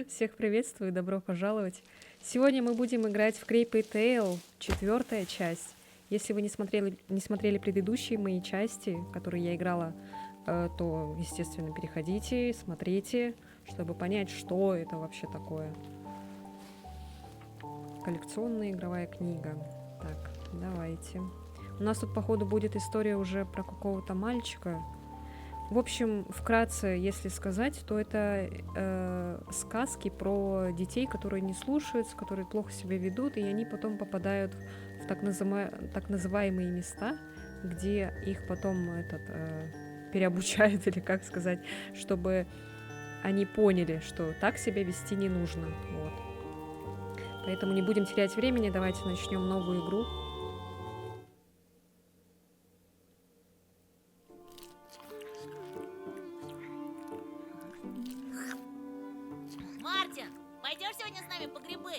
Всех приветствую, добро пожаловать. Сегодня мы будем играть в Creepy Tale, 4-я часть. Если вы не смотрели предыдущие мои части, которые я играла, то, естественно, переходите, смотрите, чтобы понять, что это вообще такое. Коллекционная игровая книга. Так, давайте. У нас тут, походу, будет история уже про какого-то мальчика. В общем, вкратце, если сказать, то это сказки про детей, которые не слушаются, которые плохо себя ведут, и они потом попадают в так называемые места, где их потом переобучают, или как сказать, чтобы они поняли, что так себя вести не нужно. Вот. Поэтому не будем терять времени, давайте начнем новую игру. Мартин, пойдешь сегодня с нами по грибы?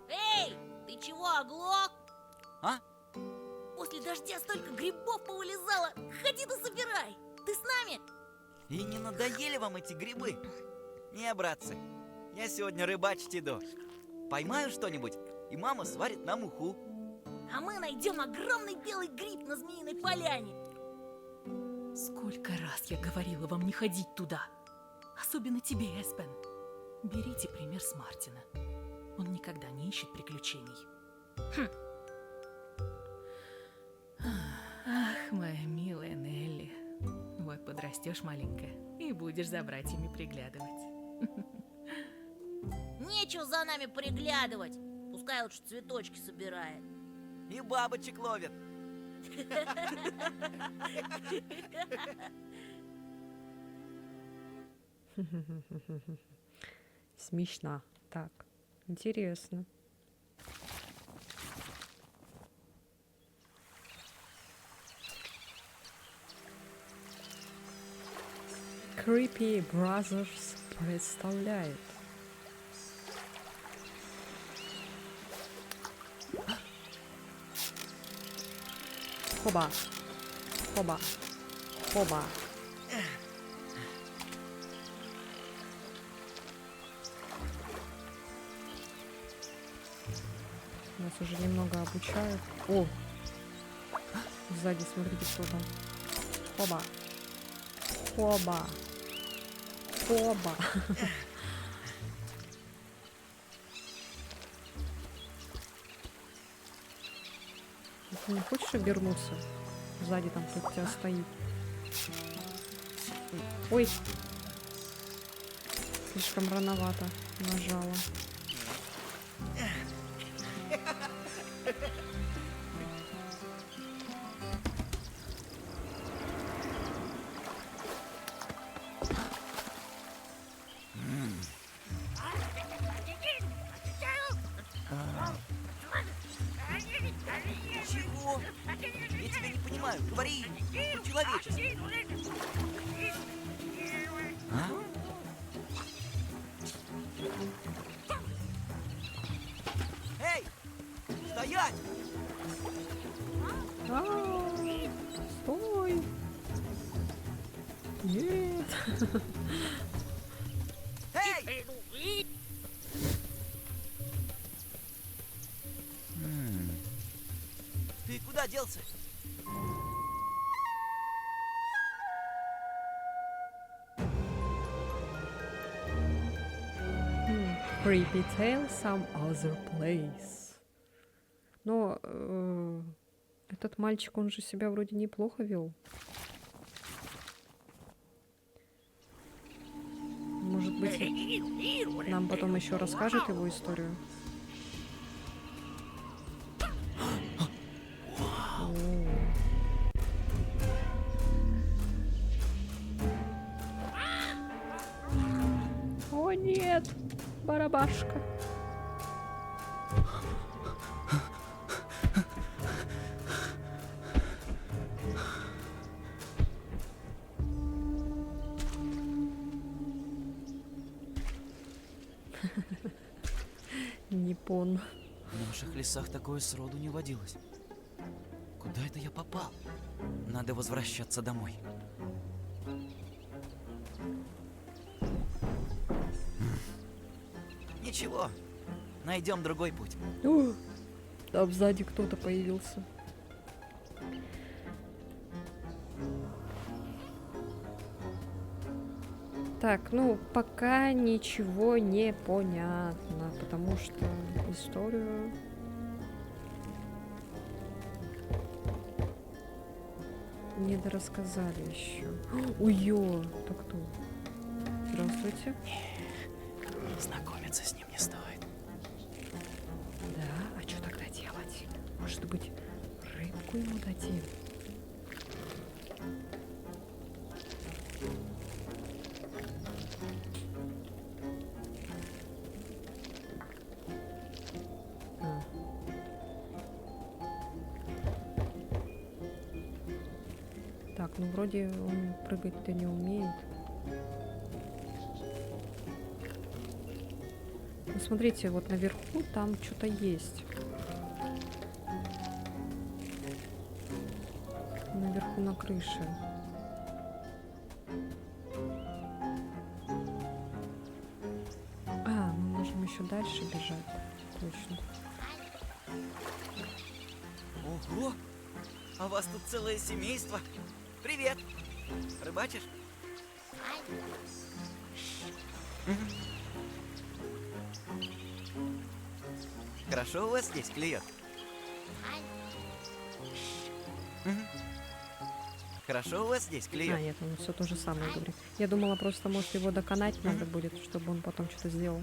Эй, ты чего, оглох? А? После дождя столько грибов повылезало. Ходи да собирай. Ты с нами? И не надоели вам эти грибы? Не, братцы, я сегодня рыбачить иду. Поймаю что-нибудь, и мама сварит нам уху. А мы найдем огромный белый гриб на Змеиной поляне. Сколько раз я говорила вам не ходить туда. Особенно тебе, Эспен. Берите пример с Мартина. Он никогда не ищет приключений. Ах, моя милая Нелли. Вот подрастешь маленькая и будешь за братьями приглядывать. Нечего за нами приглядывать. Пускай лучше цветочки собирает. И бабочек ловит. Смешно. Так, интересно. Creepy Brothers представляет. Хоба. Хоба. Хоба. Нас уже немного обучают. О! Сзади, смотрите, что там. Хоба. Хоба. Хоба. Ты не хочешь обернуться? Сзади там кто-то у тебя стоит. Ой. Слишком рановато нажала. Чего? Я тебя не понимаю. Говори по-человечески. А? Эй! Стоять! Стой! Нет! Эй! Ты куда делся? Creepy Tale, some other place. Но этот мальчик, он же себя вроде неплохо вел. Может быть, нам потом еще расскажет его историю. О нет, барабашка. Япон. В наших лесах такое сроду не водилось. Куда это я попал? Надо возвращаться домой. ничего. Найдем другой путь. О, там сзади кто-то появился. Так, ну, пока ничего не понятно, потому что историю... Не дорассказали еще. Ой-ё, это кто? Здравствуйте. Знакомиться с ним не стоит. Да, а что тогда делать? Может быть, рыбку ему дадим? А. Так, ну вроде он прыгать-то не умеет. Ну, смотрите, вот наверху там что-то есть. Наверху на крыше. А, мы можем еще дальше бежать. Точно. Ого! А вас тут целое семейство. Привет! Рыбачишь? Мгм. Хорошо у вас здесь клюет? Мгм. Хорошо у вас здесь А, клюет? нет, он все то же самое говорит. Я думала, просто, может, его доконать надо будет, чтобы он потом что-то сделал.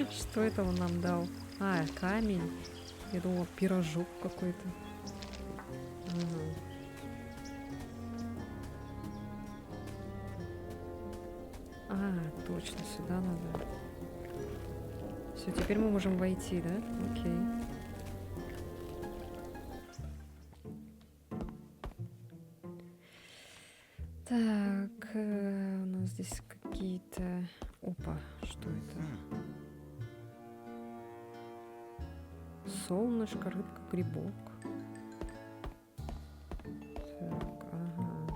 Что это он нам дал? А, камень. Я думала, пирожок какой-то. Ага. А, точно, сюда надо. Все, теперь мы можем войти, да? Окей. Так, у нас здесь какие-то... Опа, что это? Солнышко, рыбка, грибок. Так, ага.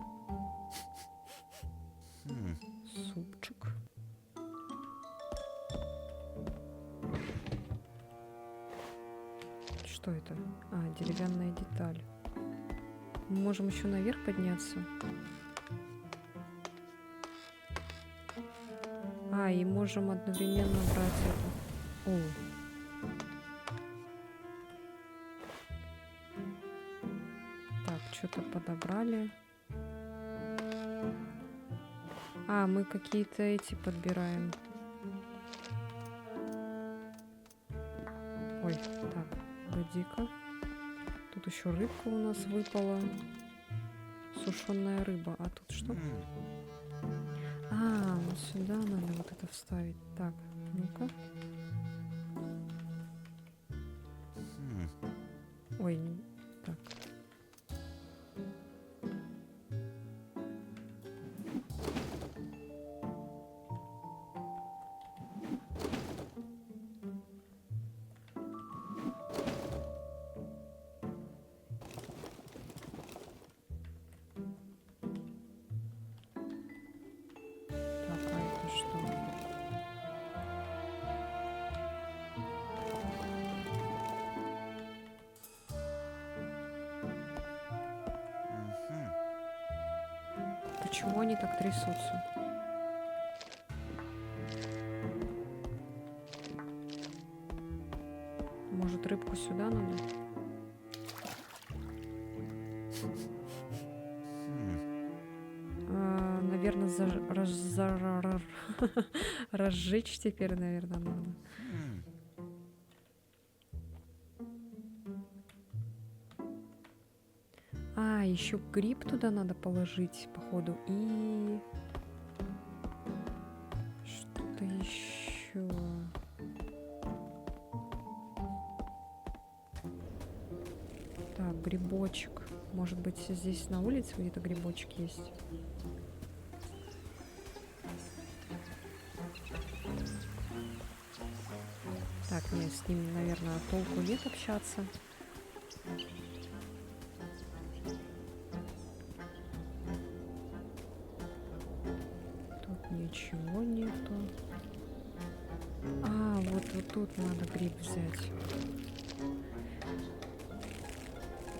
Супчик. Что это? А, деревянная деталь. Мы можем еще наверх подняться. А, и можем одновременно брать это. О. Так, что-то подобрали. А, мы какие-то эти подбираем. Ой, так, погоди-ка. Тут еще рыбка у нас выпала. Сушеная рыба. А тут что? А, вот сюда надо вот это вставить. Так, ну-ка. Ой, так. Так, а это что? Почему они так трясутся? Может, рыбку сюда надо? Наверное, разжечь теперь, наверное, надо. А, еще гриб туда надо положить, походу, и что-то еще. Так, грибочек. Может быть, здесь на улице где-то грибочек есть? Так, нет, с ним, наверное, толку нет общаться. Тут ничего нету. А, вот тут надо гриб взять.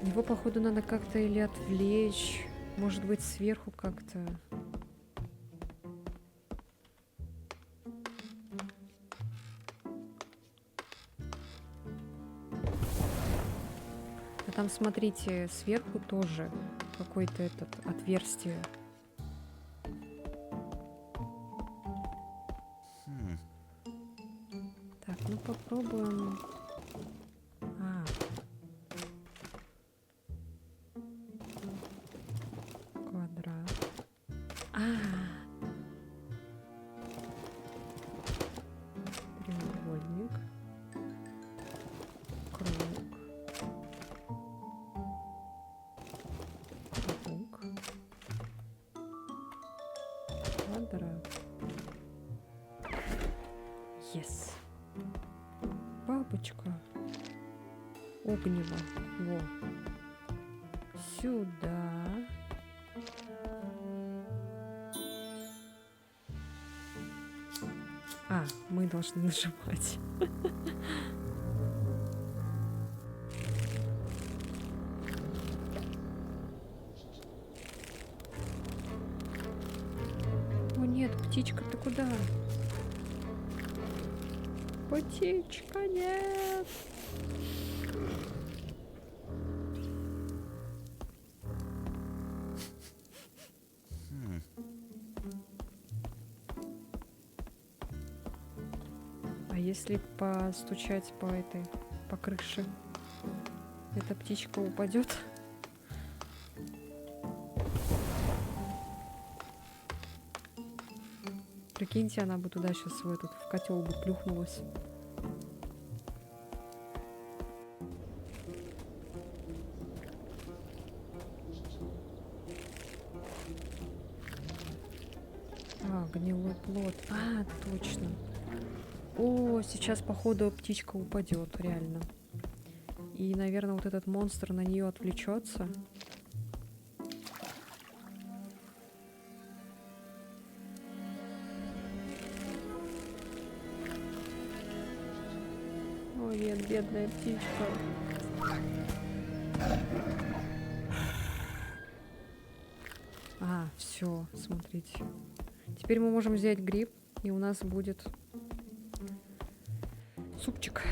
Его, походу, надо как-то или отвлечь. Может быть, сверху как-то. А там, смотрите, сверху тоже какое-то этот отверстие. Хм, Так, ну попробуем. А. Квадрат. Треугольник. Круг. Круг. Квадрат. Yes. Бабочка. Огнево. Во. Сюда. А, мы должны нажимать. О нет, птичка, ты куда? Птичка, нет! хм. А если постучать по крыше, эта птичка упадет? Прикиньте, она бы туда сейчас в котел бы плюхнулась. А, гнилой плод. А, точно. О, сейчас, походу, птичка упадет, реально. И, наверное, вот этот монстр на нее отвлечется. О, нет, бедная птичка. А, все, смотрите. Теперь мы можем взять гриб, и у нас будет супчик.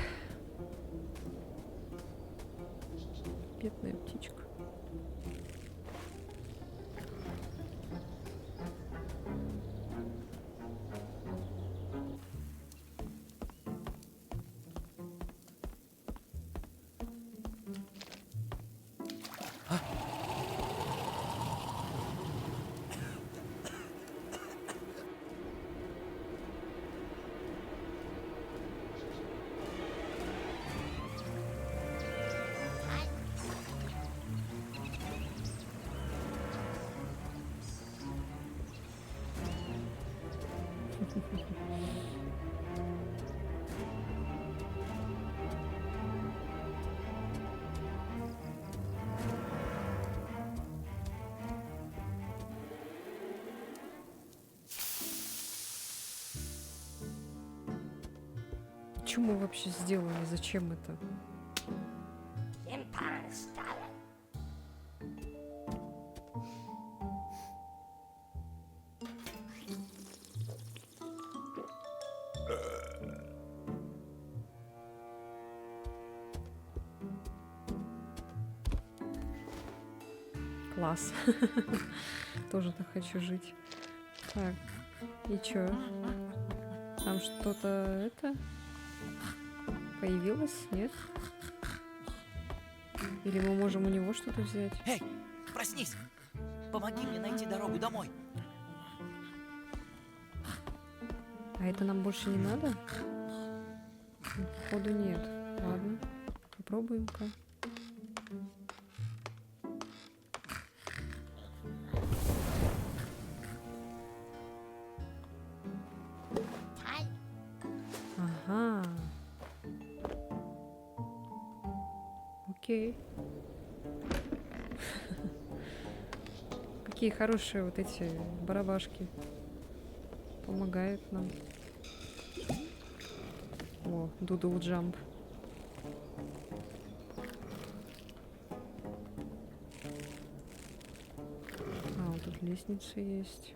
Бедная птичка. Что мы вообще сделали? Зачем это? Класс. Тоже так хочу жить. Так, и чё? Там что-то это появилось, нет? Или мы можем у него что-то взять? Эй, проснись! Помоги мне найти дорогу домой. А это нам больше не надо? Походу нет. Ладно, попробуем-ка. Ага. Окей. Какие хорошие вот эти барабашки. Помогают нам. О, дудл джамп. А, вот тут лестница есть.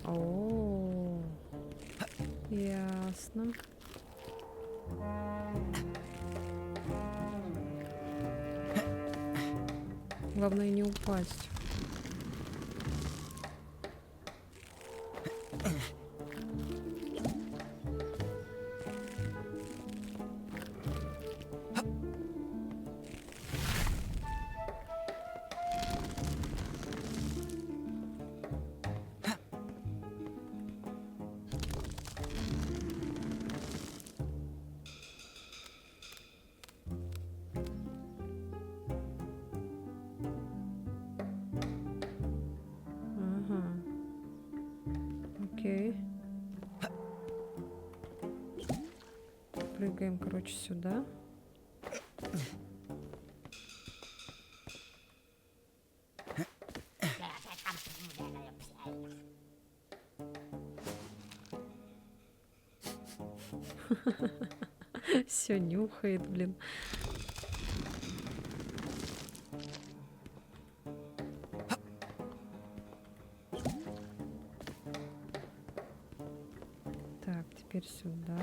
О, ясно. Главное не упасть. Ага. Окей. Прыгаем, короче, сюда. Все нюхает, блин. Так, теперь сюда.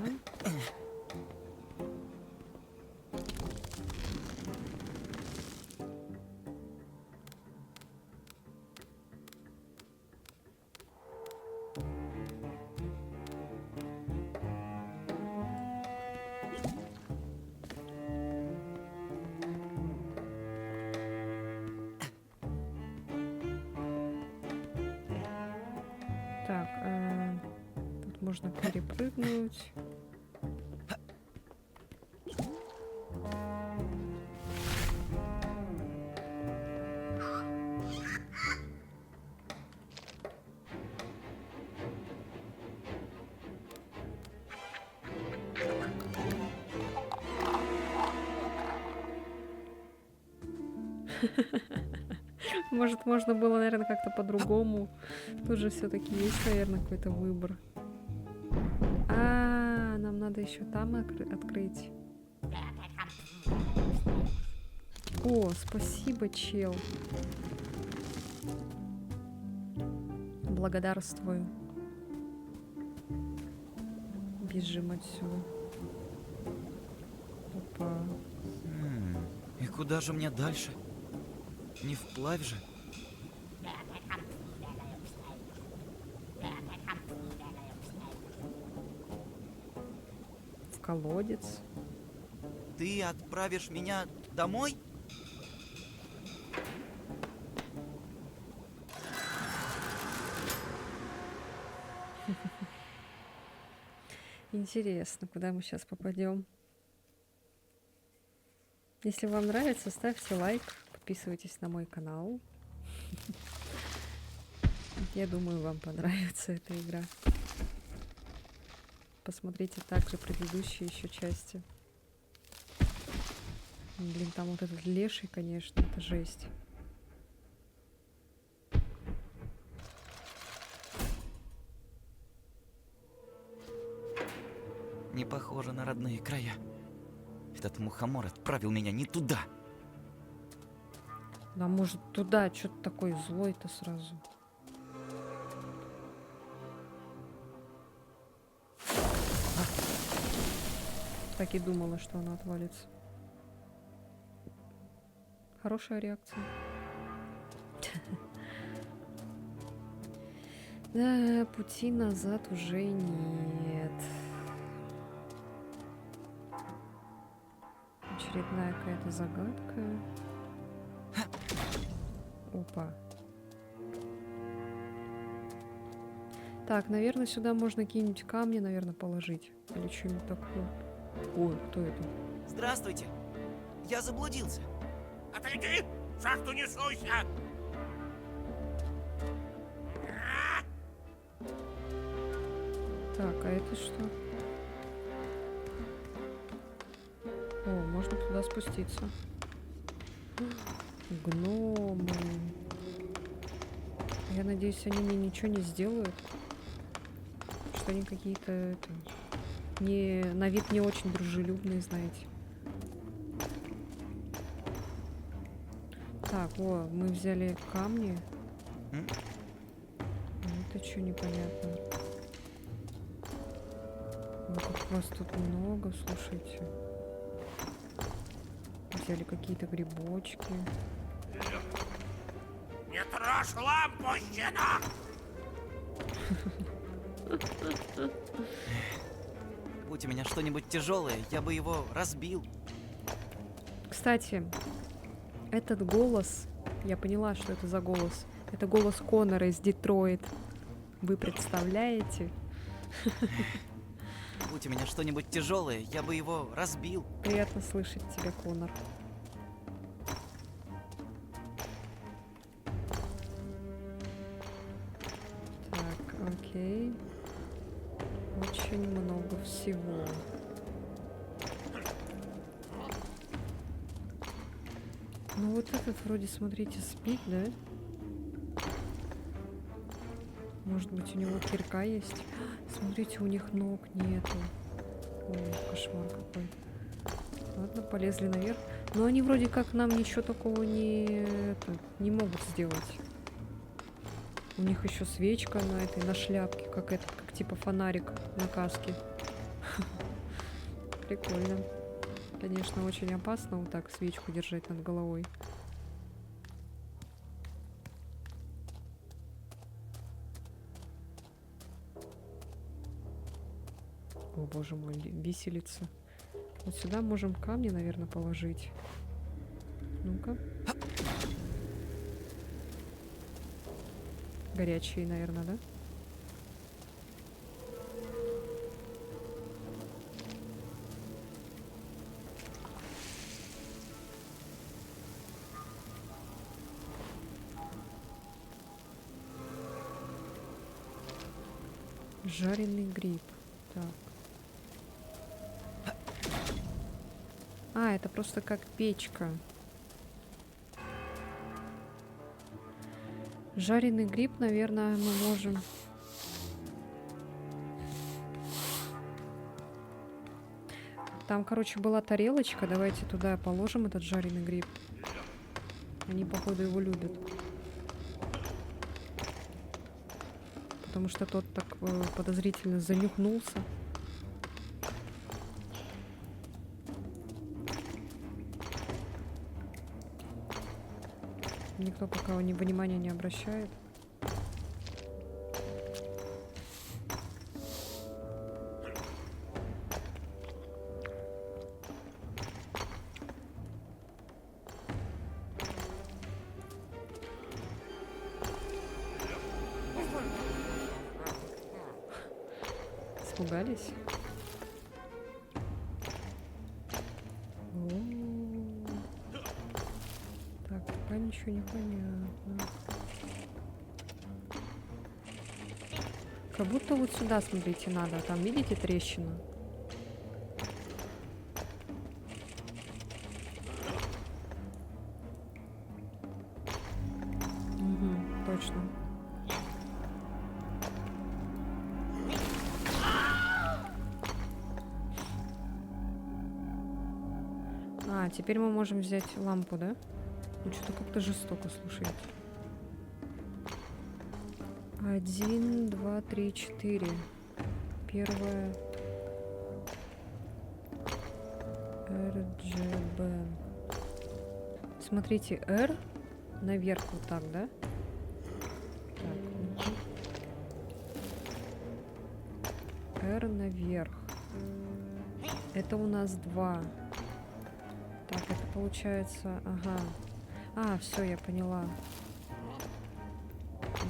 Так, тут можно перепрыгнуть. Может, можно было, наверное, как-то по-другому. Тут же все-таки есть, наверное, какой-то выбор. А, нам надо еще там открыть. О, спасибо, чел. Благодарствую. Бежим отсюда. Опа. И куда же мне дальше? Не вплавь же. В колодец. Ты отправишь меня домой? Интересно, куда мы сейчас попадем. Если вам нравится, ставьте лайк, подписывайтесь на мой канал. Я думаю, вам понравится эта игра. Посмотрите также предыдущие еще части. Блин, там вот этот леший, конечно, это жесть. Не похоже на родные края. Этот мухомор отправил меня не туда. Да может туда, что ты такой злой-то сразу? Так и думала, что она отвалится. Хорошая реакция. Да, пути назад уже нет. Очередная какая-то загадка. Опа. Так, наверное, сюда можно какие-нибудь камни, наверное, положить. Или что-нибудь такое. Ой, кто это? Здравствуйте. Я заблудился. Отойди! В шахту не суйся! Так, а это что? О, можно туда спуститься. Гномы. Я надеюсь, они мне ничего не сделают. Что они какие-то не на вид не очень дружелюбные, знаете. Так, о, мы взяли камни. М? Это что непонятно. Ну, как вас тут много, слушайте. Взяли какие-то грибочки. Не трожь лампу, щенок! Будь у меня что-нибудь тяжелое, я бы его разбил. Кстати, этот голос, я поняла, что это за голос. Это голос Конора из Детройт. Вы представляете? Будь у меня что-нибудь тяжелое, я бы его разбил. Приятно слышать тебя, Конор. Так, окей. Очень много всего. Ну вот этот вроде, смотрите, спит, да? Может быть, у него кирка есть? Смотрите, у них ног нету. Ой, кошмар какой. Ладно, полезли наверх. Но они вроде как нам ничего такого не могут сделать. У них еще свечка на этой, на шляпке, как этот, как типа фонарик на каске. Прикольно. Конечно, очень опасно вот так свечку держать над головой. О, боже мой, виселица. Вот сюда можем камни, наверное, положить. Ну-ка. Горячие, наверное, да? Жареный гриб. Так. А, это просто как печка. Жареный гриб, наверное, мы можем... Там, короче, была тарелочка. Давайте туда положим этот жареный гриб. Они, походу, его любят. Потому что тот так подозрительно занюхнулся. Никто пока внимания не обращает. Испугались? О-о-о. Так, пока ничего не понятно. Как будто вот сюда, смотрите, надо. Там, видите, трещина? Угу, точно. А, теперь мы можем взять лампу, да? Ну, что-то как-то жестоко, слушайте. 1, 2, 3, 4. Первое. RGB. Смотрите, R наверх вот так, да? Так. R наверх. Это у нас 2. Так, это получается... Ага. А, все, я поняла.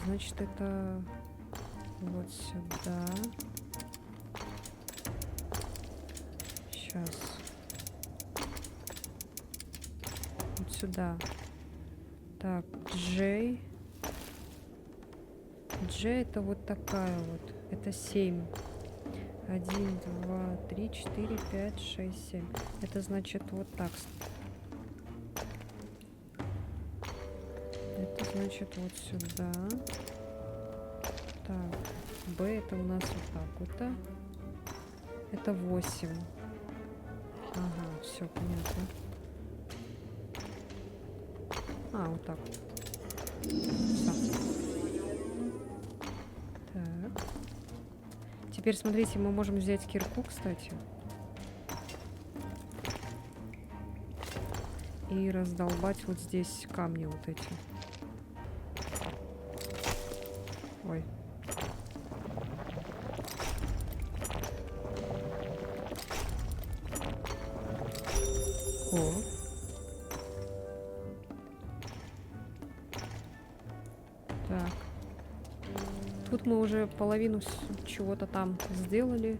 Значит, это вот сюда. Сейчас. Вот сюда. Так, Джей. Джей это вот такая вот. Это 7. 1, 2, 3, 4, 5, 6, 7. Это значит вот так. Это значит вот сюда. Так. Б это у нас вот так вот. Да? Это 8. Ага, все понятно. А, вот так вот. Всё. Так. Теперь смотрите, мы можем взять кирку, кстати. И раздолбать вот здесь камни вот эти. Ой. О. Так. Тут мы уже половину чего-то там сделали.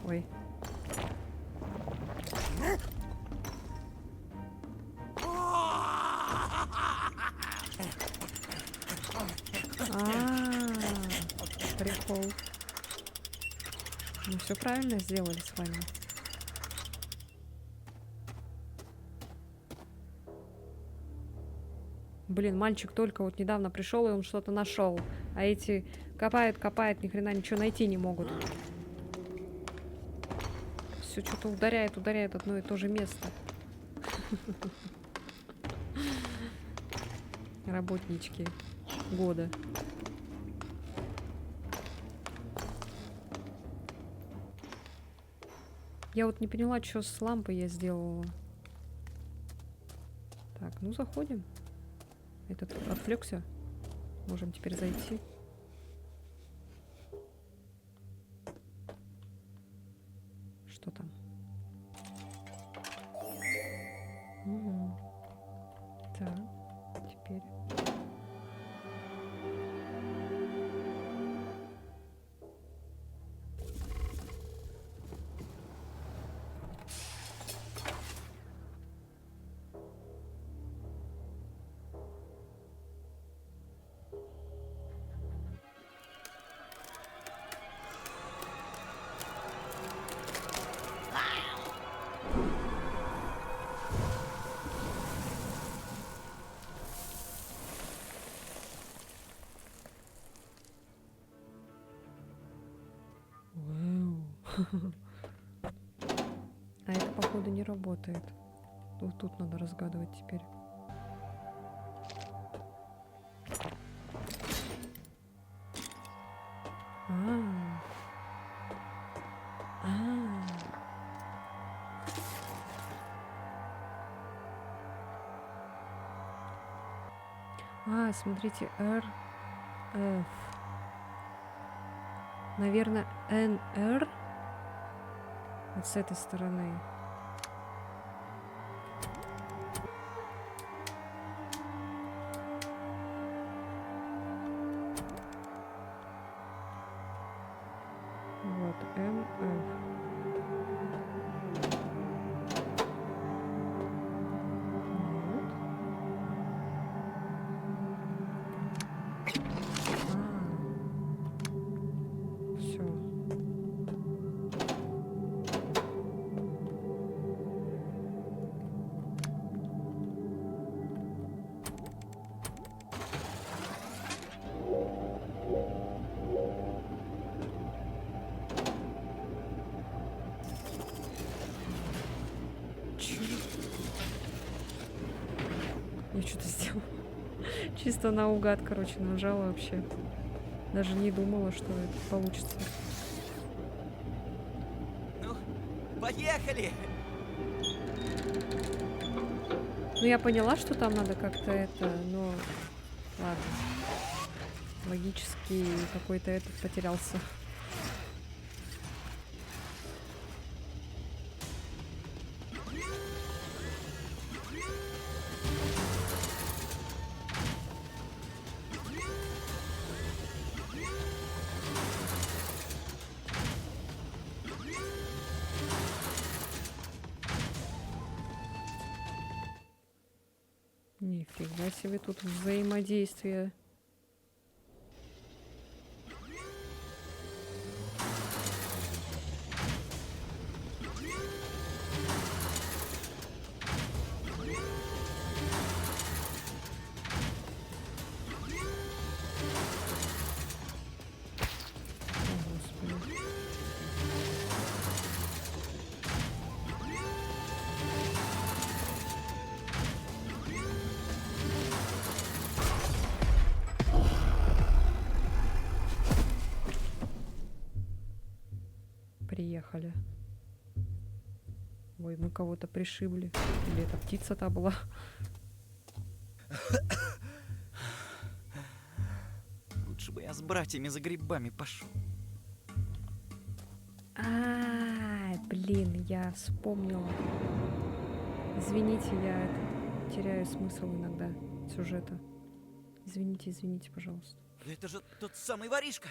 Ой. Прикол. Мы все правильно сделали с вами. Блин, мальчик только вот недавно пришел, и он что-то нашел. А эти копают, ни хрена ничего найти не могут. Все что-то ударяет одно и то же место. Работнички года. Я вот не поняла, что с лампой я сделала. Так, ну заходим. Этот отвлекся. Можем теперь зайти. Что там? Угу. Так, теперь. А это, походу, не работает. Вот тут надо разгадывать теперь. Смотрите, R, F. Наверное, N, R. Вот с этой стороны. Вот, M, F. Я что-то сделала. Чисто наугад, короче, нажала вообще. Даже не думала, что это получится. Ну, поехали! Ну, я поняла, что там надо как-то это, но... Ладно. Логически какой-то этот потерялся. Фига себе тут взаимодействие. О, Господи. Приехали. Ой, мы кого-то пришибли. Или это птица та была? Лучше бы я с братьями за грибами пошел. Блин, я вспомнила. Извините, я теряю смысл иногда сюжета. Извините, извините, пожалуйста. Да это же тот самый воришка.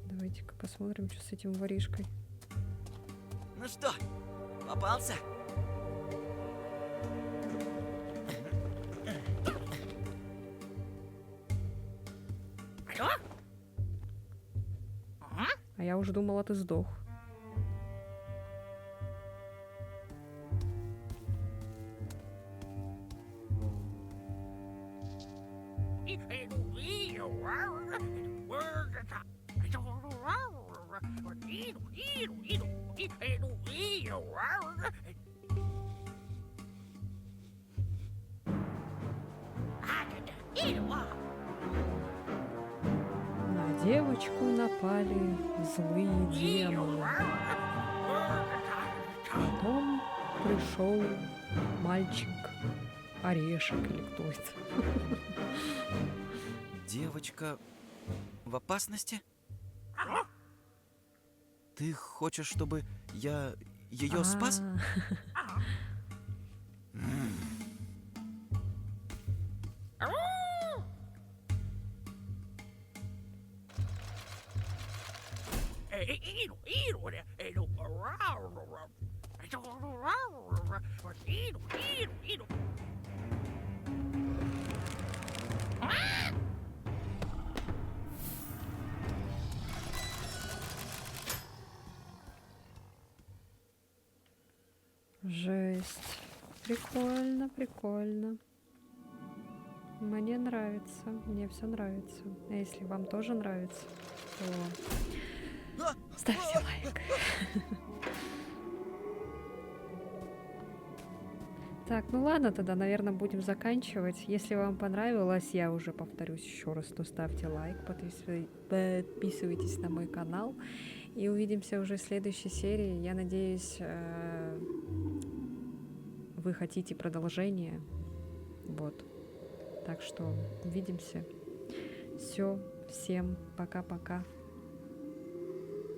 Давайте-ка посмотрим, что с этим воришкой. Ну что, попался? Алло? А я уже думала, ты сдох. На девочку напали злые демоны. Потом пришел мальчик Орешек или кто это. Девочка в опасности? Ты хочешь, чтобы я ее спас? Жесть. Прикольно, прикольно. Мне нравится, мне все нравится. А если вам тоже нравится, то ставьте лайк. Так, ну ладно, тогда, наверное, будем заканчивать. Если вам понравилось, я уже повторюсь еще раз, то ставьте лайк, подписывайтесь на мой канал. И увидимся уже в следующей серии. Я надеюсь, вы хотите продолжение. Вот. Так что увидимся. Все, всем пока-пока.